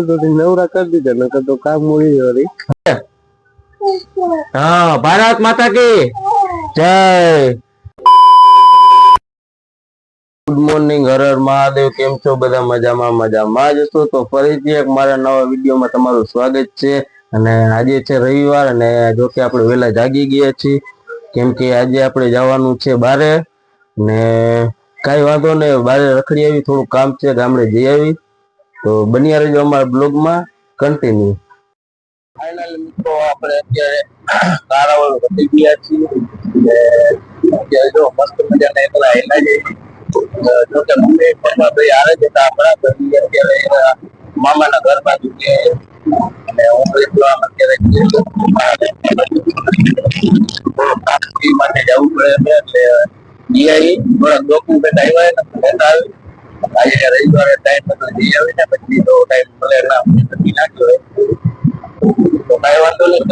तो नवरा कर दीजिए न तो काम मुड़ी हो रही। हाँ, भारत माता की जय। गुड मॉर्निंग, हर हर महादेव। केम छो બધા મજામાં મજામાં જ છો? તો ફરીથી એક મારા નવા વિડીયોમાં તમારું સ્વાગત છે। અને આજે છે રવિવાર અને જો કે આપણે વહેલા જાગી ગયા છીએ કેમ કે આજે આપણે જવાનું છે બારે ને કાઈ વાંધો નહીં, બારે રખડી આવી, થોડું કામ છે, ગામડે જઈ આવી, તો બન્યા રહેજો અમારા બ્લોગમાં કન્ટિન્યુ। ફાઇનલી મિત્રો આપણે અત્યારે કારાવળ વધી ગયા છીએ ને અત્યારે જો મસ્ત મજાના એકલા હેલા જઈએ। જો કે મમ્મી પપ્પા ભાઈ આવે છે બરાબર, અત્યારે મામાના ઘર બાજુ કે અને હું એકલો અત્યારે માટે જવું પડે એટલે જીઆઈ થોડા ડોક્યુમેન્ટ આવ્યા લેતા આવી। આજે રવિવારે ટાઈમ હતો જઈ આવીને પછી તો ટાઈમ મળે ના નથી નાખ્યો તો કાંઈ વાંધો નહીં।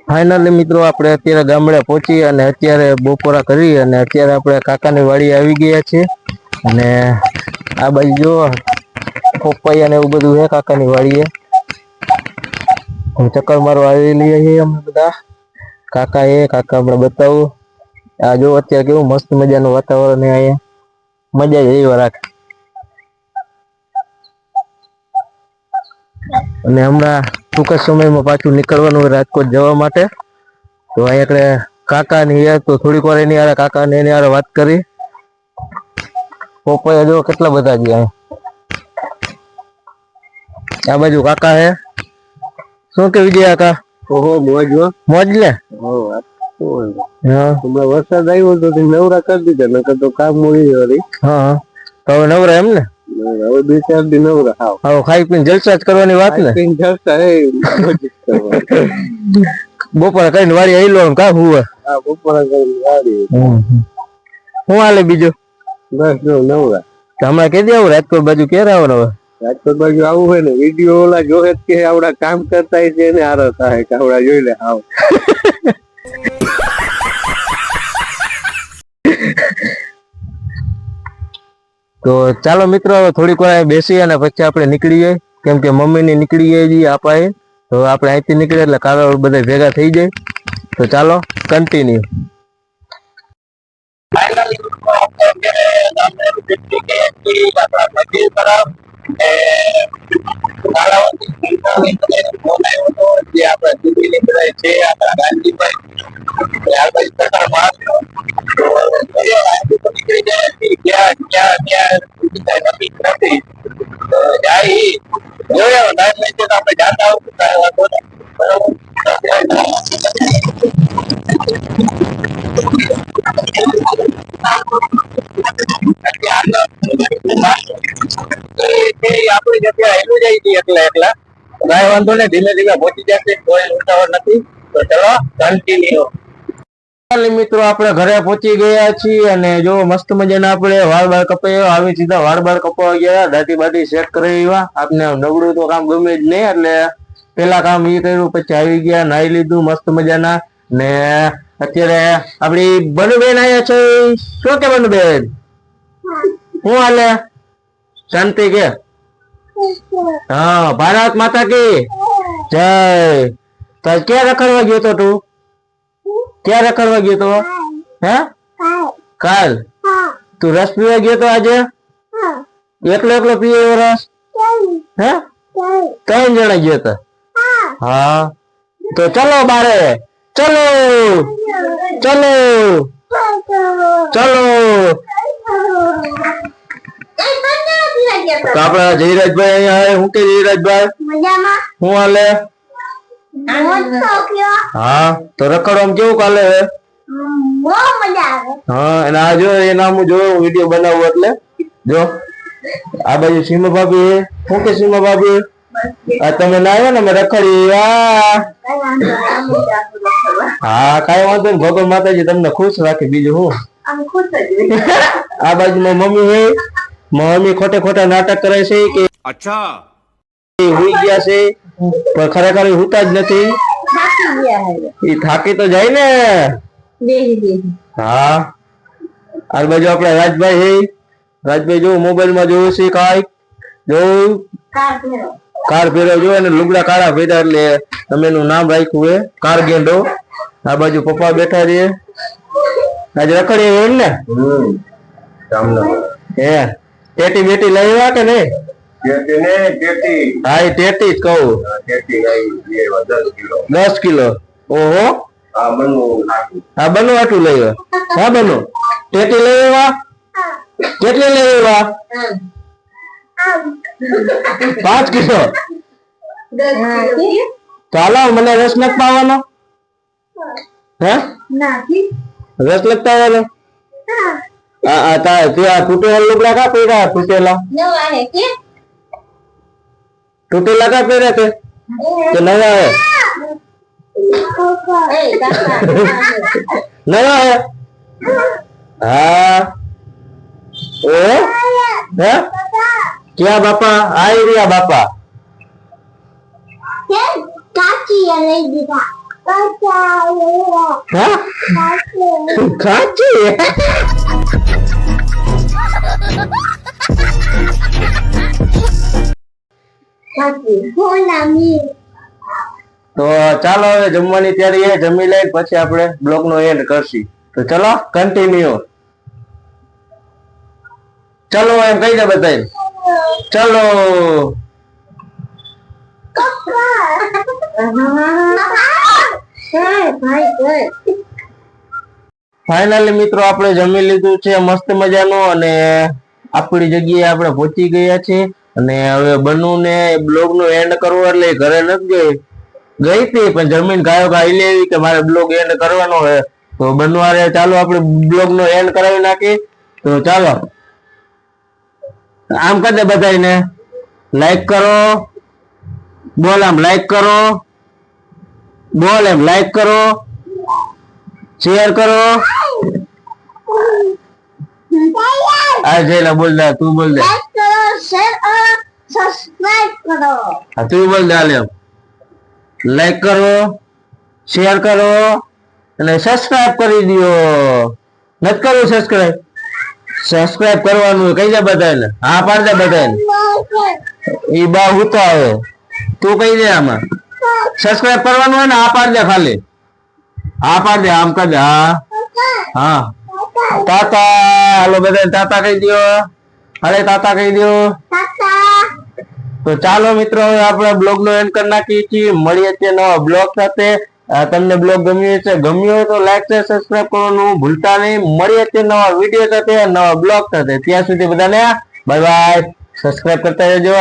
ફાઇનલી મિત્રો આપણે અત્યારે ગામડે પહોંચી અને અત્યારે બપોરા કરી અને અત્યારે આપણે કાકાની વાડી આવી ગયા છે અને આ બાજુ જો પપૈયા ને એવું બધું છે કાકાની વાડીએ। ચક્કર મારવા આવેલી છીએ અમે બધા। કાકા આપણે બતાવું, આ જો અત્યારે કેવું મસ્ત મજાનું વાતાવરણ છે, અહીંયા મજા જ એવી રાખે। અને હમણાં ટૂંક જ સમયમાં પાછું નીકળવાનું હોય રાજકોટ જવા માટે, તો અહીંયા કાકા ની તો થોડીક વાર એની હારે કાકા ને એની હારે વાત કરી। પપૈયા જો કેટલા બધા છે, આ બાજુ કાકા હે। શું કે વિજય કાકા? ઓહો મોજ મોજ લે। હમણાં વરસાદ આવ્યો તો નવરા કરી દીધા નકર તો કામ મુડી हो रही। હા તો હવે નવરા એમ ને? હવે 2-4 दिन નવરા હવે ખાઈ પીને જલસા જ કરવાની વાત ને? જલસા હે બપોરે કઈ વાડી આઈ લો કા હુવે? હા બપોરે કઈ વાડી। હું હાલે બીજું? બસ જો નવરા। હમણાં કેદી આવું રાજકોટ બાજુ? ક્યારે આવવાનું હવે? રાજકોટ બાજુ આવું હોય ને વિડીયો ઓલા જોહે કે આવડા કામ કરતા છે એને હારો થાય કે આવડા જોઈ લે આવ। તો ચાલો મિત્રો હવે થોડીક વાર બેસી અને પછી આપણે નીકળી જાય કેમ કે મમ્મી ની નીકળી જાય આપાએ, તો આપણે અહીંથી નીકળે એટલે કારાવળ બધા ભેગા થઈ જાય। તો ચાલો કન્ટિન્યુ। આપણી જગ્યા હેલું જાય છે એકલા એકલા, કાંઈ વાંધો નહીં, ધીમે ધીમે પહોંચી જશે, કોઈ ઉતાવળ નથી। તો ચલો કન્ટિન્યુ। મિત્રો આપણે ઘરે પહોંચી ગયા છીએ અને જો મસ્ત મજાના આપણે વાળ બાળ કપાયો, આવી સીધા વાળ બાળ કપાવા ગયા, દાઢી બાટી સેટ કરી આવ્યા। આપને નબળું તો કામ ગમે જ નહીં એટલે પેલા કામ એ કર્યું, પછી આવી ગયા, નાઈ લીધું મસ્ત મજાના ને અત્યારે આપણી બનુબેન આયા છે। શું કે બનુબેન? શું હાલે? શાંતિ કે? हाँ, भारत माता की जय। तो क्या रखड़वा गयो तो तू? क्या रखड़वा गयो तो? हैं? काल तू रस पीवा गयो तो आज? एकलो एकलो पीए रस? हैं? 3 जणा गयो तो? हाँ तो चलो बारे, चलो चलो चलो। તો આપડા જયરાજભાઈ અહીંયા આવે। હું કે જયરાજભાઈ મજામાં? હું હાલે? હા તો રખડવામાં કેવું કાલે? બહુ મજા આવે। હા અને આ જો એ નામ જો વિડિયો બનાવું એટલે જો આ બાજુ સીમા ભાભી શું કે સીમા ભાભી આ તમે ના આવ્યો ને અમે રખડી હા કઈ વાંધો નહીં ભગવાન માતાજી તમને ખુશ રાખે બીજું હું આ બાજુ મમ્મી હે મમ્મી ખોટે ખોટા નાટક કરે છે કે अच्छा હુઈ ગયા છે પણ ખરેખર હુતા જ નથી ઈ થાકી તો જાય ને હા આ બાજુ આપડે રાજભાઈ હે રાજભાઈ જો મોબાઈલ માં જોયું છે કાંઈક જોયું કાર ફેરવ જો અને લુગડા કાળા ફેર્યા એટલે તમે એનું નામ રાખ્યું હે કાર ગેંડો આ બાજુ પપ્પા બેઠા છે આજે રખડી એમ ને હે ટેટી બેટી લઈ આવ્યા કે નહીં હા એ ટેટી જ કહું 10 કિલો ઓહો હા બનુ આટલું લઈ આવ્યા હા બનુ ટેટી લઈ આવ્યા કેટલી લઈ આવ્યા 5 કિલો ચાલો મને રસ નથી પાવાનો હે રસ નથી પાવાનો ત્યાં તૂટેલા લુગડા કા પહેર્યા તૂટેલા કા પહેર્યા તે નવા હે નવા હે હા ओ हैं क्या बापा आई रिया बापा काची लई દીધા हाँ काची કાચી હોનામી તો ચાલો હવે જમવાની તૈયારી જમી લઈ પછી આપણે બ્લોગ નો એન્ડ કરશી તો ચલો કન્ટિન્યુ चलो एम कही दे बताई चलो फाइनली मित्रों આપણે જમી લીધું છે મસ્ત મજાનું અને આપણી જગ્યાએ આપણે પહોંચી ગયા છે અને હવે બનુ ને બ્લોગ નો એન્ડ કરવો એટલે ઘરે નથી ગઈ હતી પણ જમીન ગાયો ગાઈ લેવી કે મારે બ્લોગ એન્ડ કરવાનો છે તો બનવારે ચાલો આપણે બ્લોગ નો એન્ડ કરાવી નાખી તો ચાલો આમ कर दे बताई ने लाइक करो बोल आम लाइक करो बोल एम लाइक करो शेयर करो आ जेला बोल दे तू बोल दे લાઈક કરો શેર और સબસ્ક્રાઇબ કરો हाँ तू बोल दे आले लाइक करो शेयर करो અને સબસ્ક્રાઇબ કરી દિયો નત કરો સબસ્ક્રાઇબ સબસ્ક્રાઇબ કરવાનું કઈ દે બધાને હા પાડ દે બધાને ઈ બા ઉતા આવે તું કઈ દે આમાં સબસ્ક્રાઇબ કરવાનું હોય ને આ પાડ દે ખાલી આ પાડ દે આમ કર દે હા હા તાતા હાલો બધાને તાતા કહી દયો અરે તાતા કહી દયો તાતા તો ચાલો મિત્રો હવે આપણે બ્લોગ નો એન્ડ કરી નાખીએ છીએ મળીએ છીએ નવા બ્લોગ સાથે તમને બ્લોગ ગમ્યો હોય તો લાઈક શેર સબસ્ક્રાઇબ કરવાનું ભૂલતા નહીં મળીએ છીએ નવા વિડીયો સાથે નવા બ્લોગ સાથે ત્યાં સુધી બધાને બાય બાય સબસ્ક્રાઇબ કરતા રહેજો